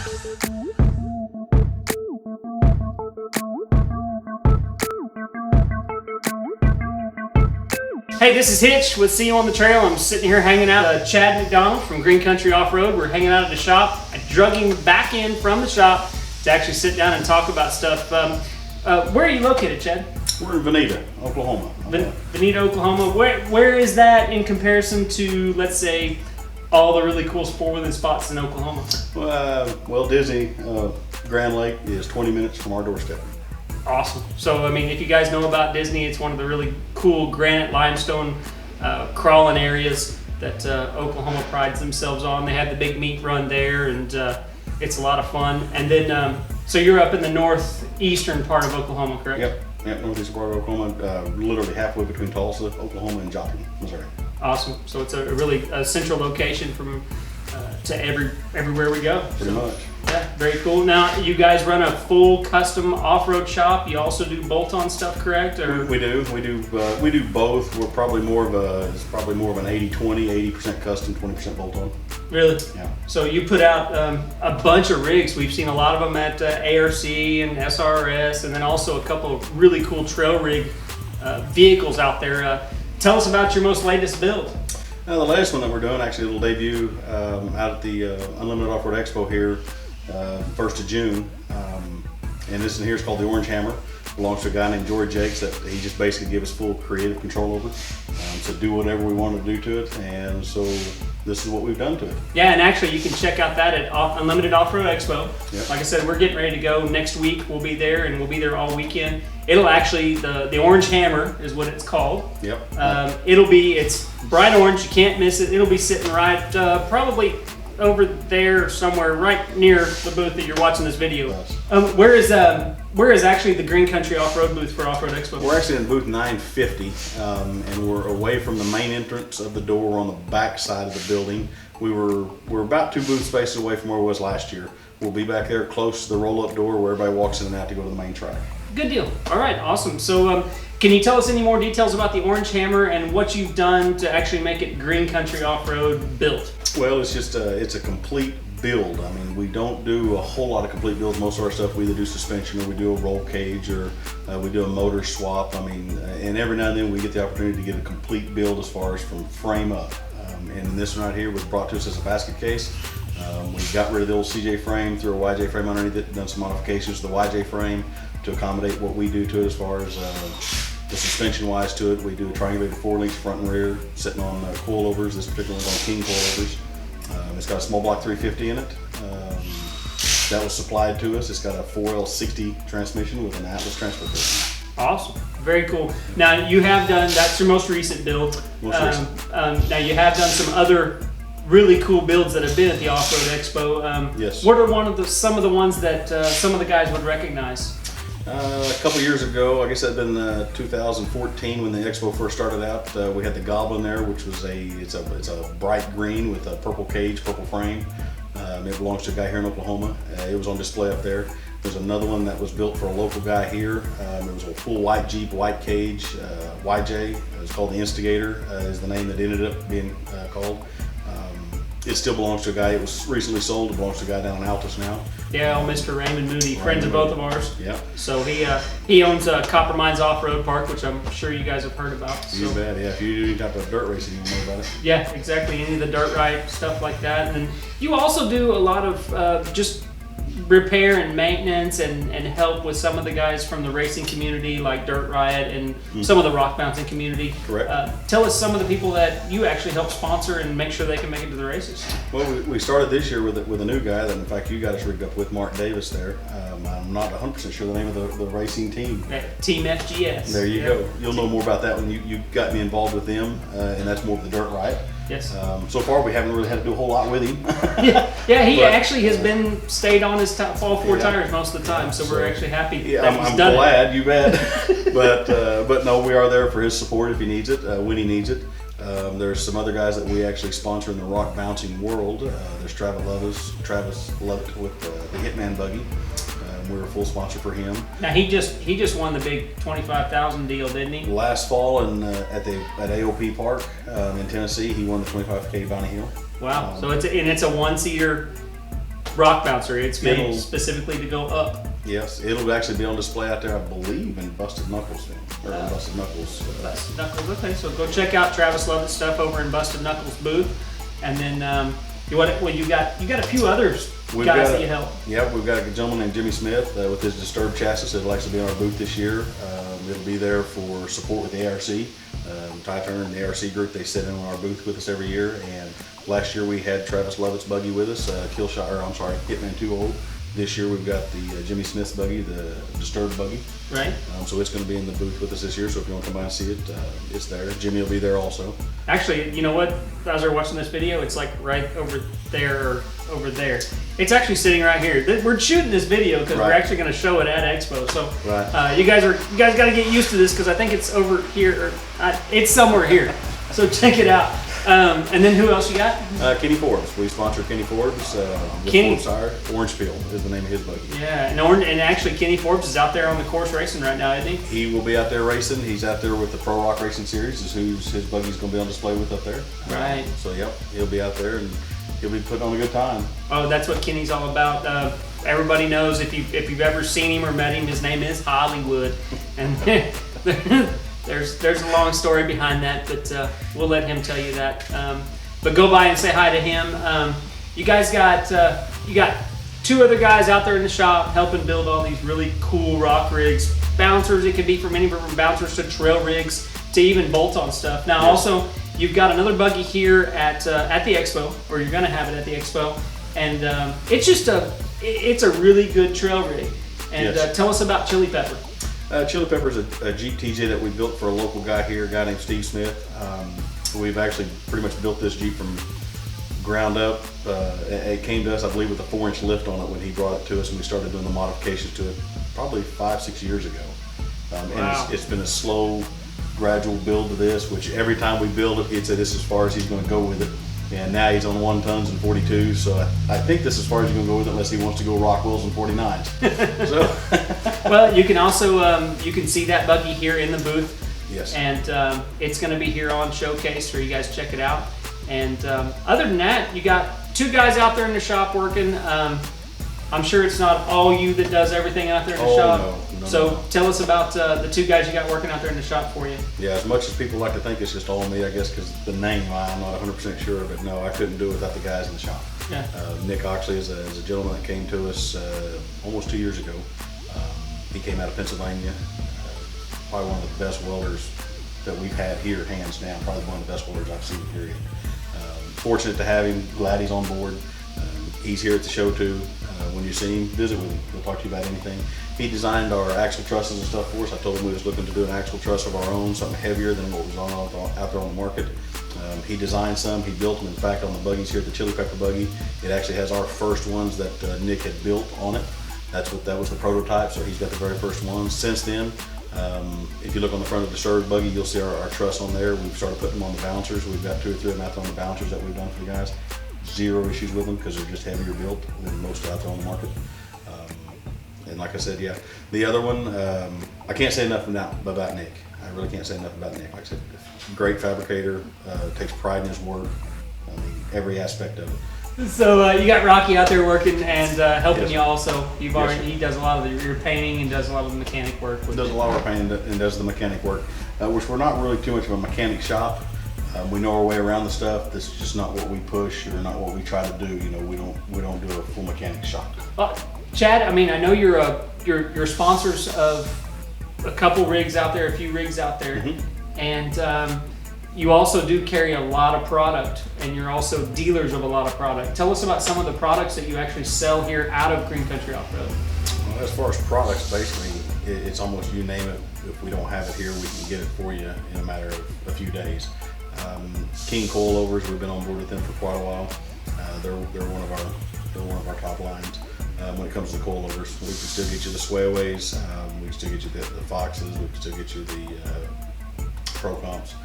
Hey, this is Hitch with See You on the Trail. I'm sitting here hanging out with Chad McDonald from Green Country Off-Road. We're hanging out at the shop. I drug him back in from the shop to actually sit down and talk about stuff. Where are you located, Chad? We're in Veneta, Oklahoma. Veneta, Oklahoma. Where is that in comparison to, let's say, all the really cool four-wheeling spots in Oklahoma? Well, Disney Grand Lake is 20 minutes from our doorstep. Awesome. So, I mean, if you guys know about Disney, it's one of the really cool granite limestone crawling areas that Oklahoma prides themselves on. They have the big meat run there, and it's a lot of fun. And then, so you're up in the northeastern part of Oklahoma, correct? Yep, northeastern part of Oklahoma, literally halfway between Tulsa, Oklahoma, and Joplin, Missouri. Awesome. So it's a really central location from to everywhere we go. Pretty much. Yeah, very cool. Now, you guys run a full custom off-road shop. You also do bolt-on stuff, correct? Or we do both. We're probably more of an 80-20, 80% custom, 20% bolt-on. Really? Yeah. So you put out a bunch of rigs. We've seen a lot of them at ARC and SRS, and then also a couple of really cool trail rig vehicles out there. Tell us about your most latest build. The latest one that we're doing, actually, it'll debut out at the Unlimited Off-Road Expo here, 1st of June. And this one here is called the Orange Hammer. Belongs to a guy named Jory Jakes that he just basically gave us full creative control over. So do whatever we want to do to it, and so this is what we've done to it. Yeah, and actually you can check out that at Unlimited Off-Road Expo. Yep. Like I said, we're getting ready to go next week. We'll be there, and we'll be there all weekend. It'll actually, the Orange Hammer is what it's called. Yep. It's bright orange, you can't miss it. It'll be sitting right, probably over there somewhere, right near the booth that you're watching this video. Where is actually the Green Country Off-Road booth for Off-Road Expo? We're actually in booth 950, and we're away from the main entrance of the door. We're on the back side of the building. We're about 2 booth spaces away from where we was last year. We'll be back there close to the roll-up door where everybody walks in and out to go to the main track. Good deal. All right, awesome. So can you tell us any more details about the Orange Hammer and what you've done to actually make it Green Country Off-Road built? Well, it's just it's a complete build. I mean, we don't do a whole lot of complete builds. Most of our stuff, we either do suspension or we do a roll cage or we do a motor swap. I mean, and every now and then we get the opportunity to get a complete build as far as from frame up. And this one right here was brought to us as a basket case. We got rid of the old CJ frame, threw a YJ frame underneath it, done some modifications to the YJ frame to accommodate what we do to it as far as the suspension wise to it. We do a triangulated 4-links front and rear sitting on coilovers. This particular one's on King coilovers. It's got a small block 350 in it. That was supplied to us. It's got a 4L60 transmission with an Atlas transfer case. Awesome. Very cool. Now you have done, that's your most recent build. Now you have done some other really cool builds that have been at the Off-Road Expo. Yes. What are some of the ones that some of the guys would recognize? A couple years ago, I guess that'd been 2014 when the expo first started out. We had the Goblin there, which was it's a bright green with a purple cage, purple frame. It belongs to a guy here in Oklahoma. It was on display up there. There's another one that was built for a local guy here. It was a full white Jeep, white cage, YJ. It was called the Instigator, is the name that ended up being called. It still belongs to a guy. It was recently sold. It belongs to a guy down in Altus now. Yeah, Mr. Raymond Moody, friends of both of ours. Yeah. So he owns Copper Mines Off-Road Park, which I'm sure you guys have heard about. So. You bet. Yeah, if you do any type of dirt racing, you know about it. Yeah, exactly. Any of the dirt ride stuff like that, and you also do a lot of just repair and maintenance and help with some of the guys from the racing community like Dirt Riot and some of the rock bouncing community. Correct. Tell us some of the people that you actually help sponsor and make sure they can make it to the races. Well, we started this year with a new guy that in fact you got us rigged up with, Mark Davis there. I'm not 100% sure the name of the racing team. Team FGS. There you go. You'll know more about that when you got me involved with them, and that's more of the Dirt Riot. Yes. So far, we haven't really had to do a whole lot with him. yeah, he actually has stayed on his all 4 tires most of the time, so we're actually happy. Yeah, that he's I'm done glad, it. You bet. but no, we are there for his support if he needs it, when he needs it. There's some other guys that we actually sponsor in the rock bouncing world. There's Travis Lovett with the Hitman buggy. We're a full sponsor for him. Now he just won the big $25,000 deal, didn't he? Last fall at AOP Park in Tennessee, he won the 25K Bonnie Hill. Wow! So it's a 1-seater rock bouncer. It's made It'll- specifically to go up. Yes, it'll actually be on display out there, I believe, in Busted Knuckles film, or Busted Knuckles. Busted Knuckles. Okay, so go check out Travis Lovett's stuff over in Busted Knuckles booth, and then you got a few others guys that you help. Yep, we've got a gentleman named Jimmy Smith with his Disturbed chassis that'll actually be on our booth this year. It'll be there for support with the ARC. Ty Turner and the ARC group, they sit in on our booth with us every year. And last year we had Travis Lovett's buggy with us, Hitman 2 Old. This year we've got the Jimmy Smith's buggy, the Disturbed buggy. Right. So it's going to be in the booth with us this year. So if you want to come by and see it, it's there. Jimmy will be there also. Actually, you know what? As we're watching this video, it's like right over there or over there. It's actually sitting right here. We're shooting this video because we're actually going to show it at Expo. So you guys got to get used to this because I think it's over here. It's somewhere here. So check it out. And then who else you got? Kenny Forbes. We sponsor Kenny Forbes. Kenny Forbes Tire. Orange Peel is the name of his buggy. Yeah, and actually Kenny Forbes is out there on the course racing right now, isn't he? He will be out there racing. He's out there with the Pro Rock Racing Series, is who's his buggy's going to be on display with up there. Right. So yep, he'll be out there and he'll be putting on a good time. Oh, that's what Kenny's all about. Everybody knows if you've ever seen him or met him, his name is Hollywood, and there's a long story behind that, but we'll let him tell you that. But go by and say hi to him. You guys you got two other guys out there in the shop helping build all these really cool rock rigs, bouncers. It could be from anywhere from bouncers to trail rigs to even bolt-on stuff. Now, also you've got another buggy here at the Expo, or you're going to have it at the Expo, and it's a really good trail rig. And tell us about Chili Pepper. Chili Pepper is a Jeep TJ that we built for a local guy here, a guy named Steve Smith. We've actually pretty much built this Jeep from ground up. It came to us, I believe, with a 4-inch lift on it when he brought it to us, and we started doing the modifications to it probably 5-6 years ago. Wow. And it's been a slow, gradual build to this, which every time we build it, he'd say this is as far as he's going to go with it. And now he's on 1 tons and 42, so I think this is as far as he's going to go with it, unless he wants to go Rockwells and 49s. So. Well, you can also you can see that buggy here in the booth. Yes. And it's going to be here on showcase for you guys. Check it out. And other than that, you got 2 guys out there in the shop working. I'm sure it's not all you that does everything out there in the shop. No, so tell us about the 2 guys you got working out there in the shop for you. Yeah, as much as people like to think it's just all me, I guess, because the name, I'm not 100% sure, but no, I couldn't do it without the guys in the shop. Yeah. Nick Oxley is a gentleman that came to us almost 2 years ago. He came out of Pennsylvania, probably one of the best welders that we've had here, hands down, probably one of the best welders I've seen, period. Fortunate to have him, glad he's on board. He's here at the show too. When you see him, visit with him. He'll talk to you about anything. He designed our axle trusses and stuff for us. I told him we was looking to do an axle truss of our own, something heavier than what was out there on the market. He designed some, he built them. In fact, on the buggies here, the Chili Pepper buggy, it actually has our first ones that Nick had built on it. That was the prototype, so he's got the very first ones. Since then, if you look on the front of the Disturbed buggy, you'll see our truss on there. We've started putting them on the bouncers. We've got 2 or 3 of them out there on the bouncers that we've done for the guys. Zero issues with them because they're just heavier built than most out there on the market. And like I said, yeah, the other one, I can't say enough about Nick. I really can't say enough about Nick. Like I said, great fabricator, takes pride in his work. I mean, every aspect of it. So you got Rocky out there working and helping Yes, you also. Yes, He does a lot of your painting and does a lot of the mechanic work. Does a lot of our painting and does the mechanic work, which we're not really too much of a mechanic shop. We know our way around the stuff. This is just not what we push or not what we try to do. You know, we don't do a full mechanic shop. Chad, I mean, I know you're sponsors of a couple rigs out there, a few rigs out there, and you also do carry a lot of product, and you're also dealers of a lot of product. Tell us about some of the products that you actually sell here out of Green Country Off-Road. Well, as far as products, basically, it's almost you name it. If we don't have it here, we can get it for you in a matter of a few days. King coilovers, we've been on board with them for quite a while. They're one of our top lines. When it comes to the coilovers, we can still get you the Swayaways, we can still get you the Foxes, we can still get you the Pro Comps,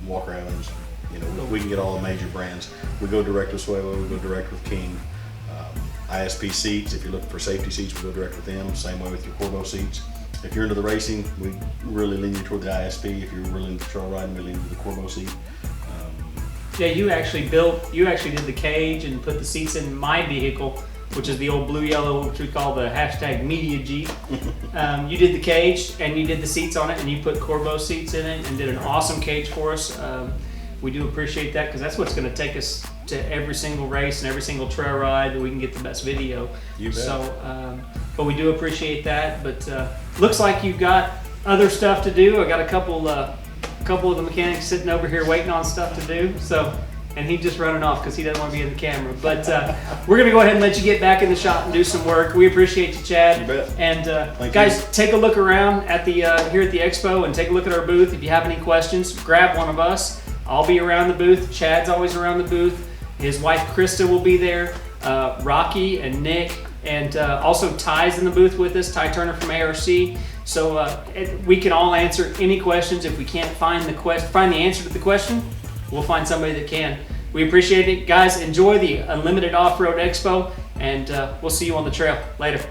Walker Evans. You know, we can get all the major brands. We go direct with Swayaway, we go direct with King. ISP seats, if you're looking for safety seats, we go direct with them. Same way with your Corvo seats. If you're into the racing, we really lean you toward the ISP. If you're really into trail riding, we lean you to the Corvo seat. Yeah, you actually did the cage and put the seats in my vehicle which is the old blue yellow, which we call the hashtag media Jeep. You did the cage and you did the seats on it, and you put Corbeau seats in it and did an awesome cage for us. We do appreciate that, because that's what's going to take us to every single race and every single trail ride that we can get the best video. You bet. So, but we do appreciate that. But looks like you've got other stuff to do. I got a couple of the mechanics sitting over here waiting on stuff to do. So, and he's just running off because he doesn't want to be in the camera. But we're going to go ahead and let you get back in the shop and do some work. We appreciate you, Chad. You bet. And guys, take a look around at the here at the expo and take a look at our booth. If you have any questions, grab one of us. I'll be around the booth. Chad's always around the booth. His wife Krista will be there. Rocky and Nick, and also Ty's in the booth with us. Ty Turner from ARC. So we can all answer any questions. If we can't find the answer to the question, we'll find somebody that can. We appreciate it, guys. Enjoy the Unlimited Off-Road Expo, and we'll see you on the trail later.